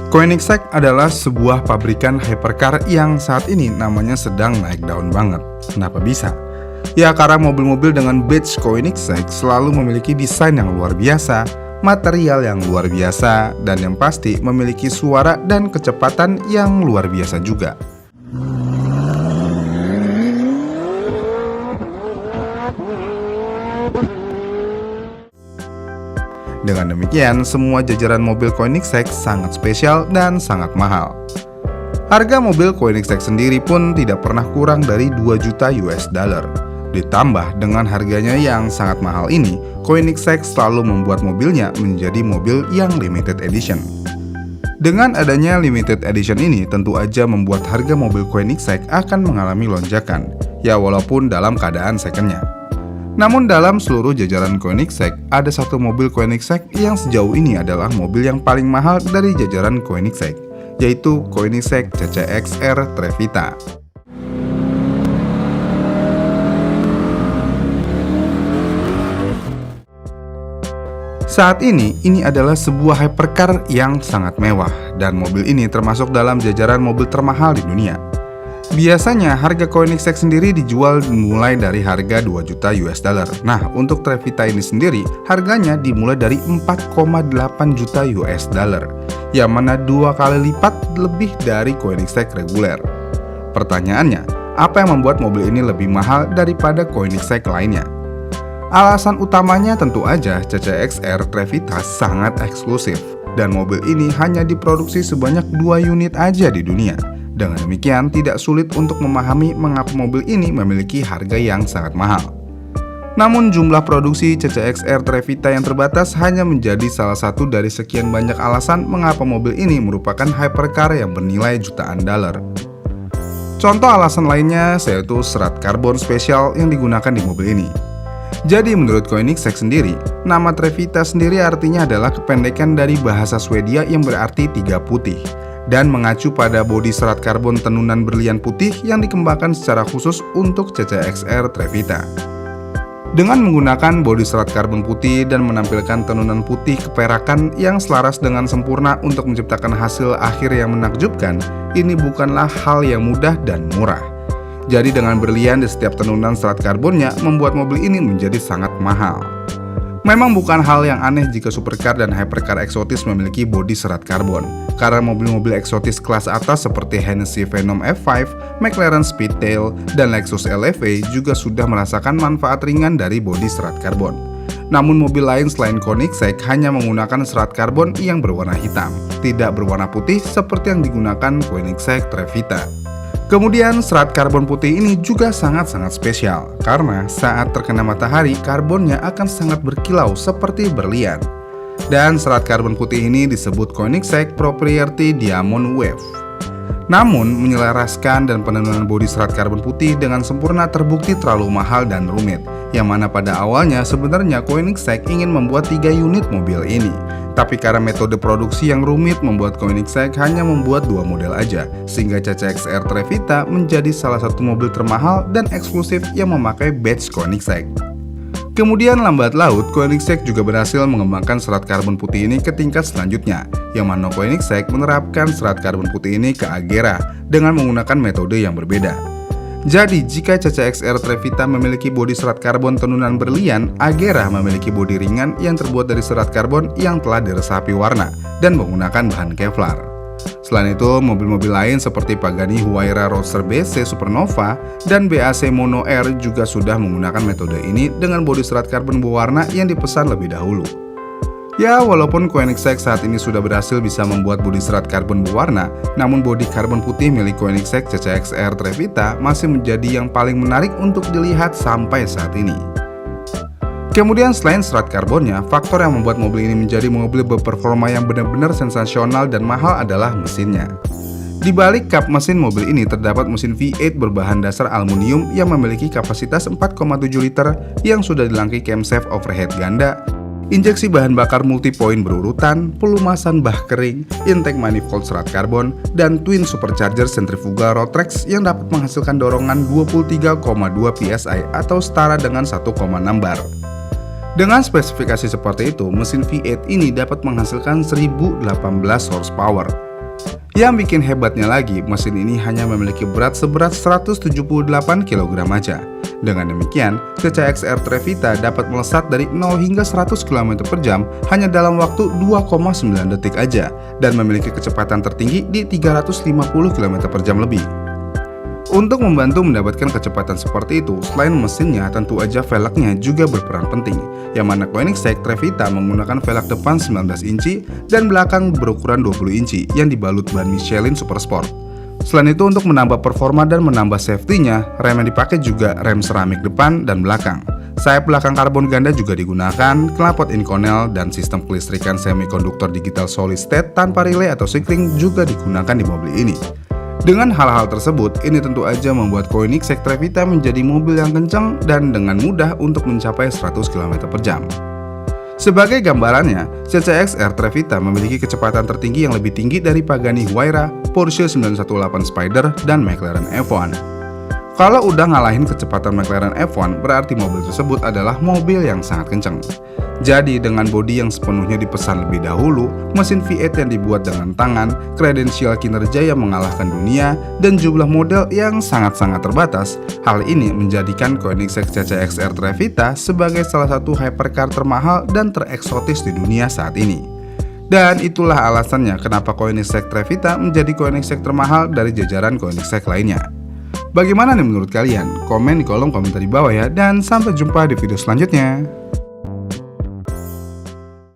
Koenigsegg adalah sebuah pabrikan hypercar yang saat ini namanya sedang naik daun banget. Kenapa bisa? Ya karena mobil-mobil dengan badge Koenigsegg selalu memiliki desain yang luar biasa, material yang luar biasa, dan yang pasti memiliki suara dan kecepatan yang luar biasa juga. Dengan demikian, semua jajaran mobil Koenigsegg sangat spesial dan sangat mahal. Harga mobil Koenigsegg sendiri pun tidak pernah kurang dari 2 juta US dollar. Ditambah dengan harganya yang sangat mahal ini, Koenigsegg selalu membuat mobilnya menjadi mobil yang limited edition. Dengan adanya limited edition ini, tentu aja membuat harga mobil Koenigsegg akan mengalami lonjakan, ya walaupun dalam keadaan secondnya. Namun dalam seluruh jajaran Koenigsegg, ada satu mobil Koenigsegg yang sejauh ini adalah mobil yang paling mahal dari jajaran Koenigsegg, yaitu Koenigsegg CCXR Trevita. Saat ini adalah sebuah hypercar yang sangat mewah, dan mobil ini termasuk dalam jajaran mobil termahal di dunia. Biasanya harga Koenigsegg sendiri dijual mulai dari harga 2 juta US dollar. Nah, untuk Trevita ini sendiri harganya dimulai dari 4,8 juta US dollar, yang mana 2 kali lipat lebih dari Koenigsegg reguler. Pertanyaannya, apa yang membuat mobil ini lebih mahal daripada Koenigsegg lainnya? Alasan utamanya tentu aja CCXR Trevita sangat eksklusif, dan mobil ini hanya diproduksi sebanyak 2 unit aja di dunia. Dengan demikian, tidak sulit untuk memahami mengapa mobil ini memiliki harga yang sangat mahal. Namun jumlah produksi CCXR Trevita yang terbatas hanya menjadi salah satu dari sekian banyak alasan mengapa mobil ini merupakan hypercar yang bernilai jutaan dolar. Contoh alasan lainnya yaitu serat karbon spesial yang digunakan di mobil ini. Jadi menurut Koenigsegg sendiri, nama Trevita sendiri artinya adalah kependekan dari bahasa Swedia yang berarti 3 putih, dan mengacu pada bodi serat karbon tenunan berlian putih yang dikembangkan secara khusus untuk CCXR Trevita. Dengan menggunakan bodi serat karbon putih dan menampilkan tenunan putih keperakan yang selaras dengan sempurna untuk menciptakan hasil akhir yang menakjubkan, ini bukanlah hal yang mudah dan murah. Jadi dengan berlian di setiap tenunan serat karbonnya membuat mobil ini menjadi sangat mahal. Memang bukan hal yang aneh jika supercar dan hypercar eksotis memiliki bodi serat karbon, karena mobil-mobil eksotis kelas atas seperti Hennessy Venom F5, McLaren Speedtail, dan Lexus LFA juga sudah merasakan manfaat ringan dari bodi serat karbon. Namun mobil lain selain Koenigsegg hanya menggunakan serat karbon yang berwarna hitam, tidak berwarna putih seperti yang digunakan Koenigsegg Trevita. Kemudian serat karbon putih ini juga sangat-sangat spesial karena saat terkena matahari karbonnya akan sangat berkilau seperti berlian. Dan serat karbon putih ini disebut Koenigsegg Proprietary Diamond Wave. Namun menyelaraskan dan penenunan bodi serat karbon putih dengan sempurna terbukti terlalu mahal dan rumit, yang mana pada awalnya sebenarnya Koenigsegg ingin membuat 3 unit mobil ini. Tapi karena metode produksi yang rumit membuat Koenigsegg hanya membuat 2 model aja, sehingga CCXR Trevita menjadi salah satu mobil termahal dan eksklusif yang memakai badge Koenigsegg. Kemudian lambat laut, Koenigsegg juga berhasil mengembangkan serat karbon putih ini ke tingkat selanjutnya, yang mana Koenigsegg menerapkan serat karbon putih ini ke Agera dengan menggunakan metode yang berbeda. Jadi, jika CCXR Trevita memiliki bodi serat karbon tenunan berlian, Agera memiliki bodi ringan yang terbuat dari serat karbon yang telah diresapi warna dan menggunakan bahan Kevlar. Selain itu, mobil-mobil lain seperti Pagani Huayra Roadster BC Supernova dan BAC Mono R juga sudah menggunakan metode ini dengan bodi serat karbon berwarna yang dipesan lebih dahulu. Ya, walaupun Koenigsegg saat ini sudah berhasil bisa membuat bodi serat karbon berwarna, namun bodi karbon putih milik Koenigsegg CCXR Trevita masih menjadi yang paling menarik untuk dilihat sampai saat ini. Kemudian selain serat karbonnya, faktor yang membuat mobil ini menjadi mobil berperforma yang benar-benar sensasional dan mahal adalah mesinnya. Di balik kap mesin mobil ini terdapat mesin V8 berbahan dasar aluminium yang memiliki kapasitas 4,7 liter yang sudah dilengkapi camshaft overhead ganda, injeksi bahan bakar multipoint berurutan, pelumasan bah kering, intake manifold serat karbon, dan twin supercharger centrifugal Rotax yang dapat menghasilkan dorongan 23,2 PSI atau setara dengan 1,6 bar. Dengan spesifikasi seperti itu, mesin V8 ini dapat menghasilkan 1018 horsepower. Yang bikin hebatnya lagi, mesin ini hanya memiliki berat seberat 178 kg aja. Dengan demikian, CCXR Trevita dapat melesat dari 0 hingga 100 km per jam hanya dalam waktu 2,9 detik aja dan memiliki kecepatan tertinggi di 350 km per jam lebih. Untuk membantu mendapatkan kecepatan seperti itu, selain mesinnya, tentu aja velgnya juga berperan penting, yang mana Koenigsegg Trevita menggunakan velg depan 19 inci dan belakang berukuran 20 inci yang dibalut ban Michelin Supersport. Selain itu, untuk menambah performa dan menambah safety-nya, rem yang dipakai juga rem seramik depan dan belakang. Sayap belakang karbon ganda juga digunakan, knalpot Inconel, dan sistem kelistrikan semikonduktor digital solid state tanpa relay atau sikring juga digunakan di mobil ini. Dengan hal-hal tersebut, ini tentu aja membuat Koenigsegg Trevita menjadi mobil yang kencang dan dengan mudah untuk mencapai 100 km per jam. Sebagai gambarannya, CCXR Trevita memiliki kecepatan tertinggi yang lebih tinggi dari Pagani Huayra, Porsche 918 Spider, dan McLaren F1. Kalau udah ngalahin kecepatan McLaren F1, berarti mobil tersebut adalah mobil yang sangat kencang. Jadi dengan bodi yang sepenuhnya dipesan lebih dahulu, mesin V8 yang dibuat dengan tangan, kredensial kinerja yang mengalahkan dunia, dan jumlah model yang sangat-sangat terbatas, hal ini menjadikan Koenigsegg CCXR Trevita sebagai salah satu hypercar termahal dan tereksotis di dunia saat ini. Dan itulah alasannya kenapa Koenigsegg Trevita menjadi Koenigsegg termahal dari jajaran Koenigsegg lainnya. Bagaimana nih menurut kalian? Komen di kolom komentar di bawah ya, dan sampai jumpa di video selanjutnya.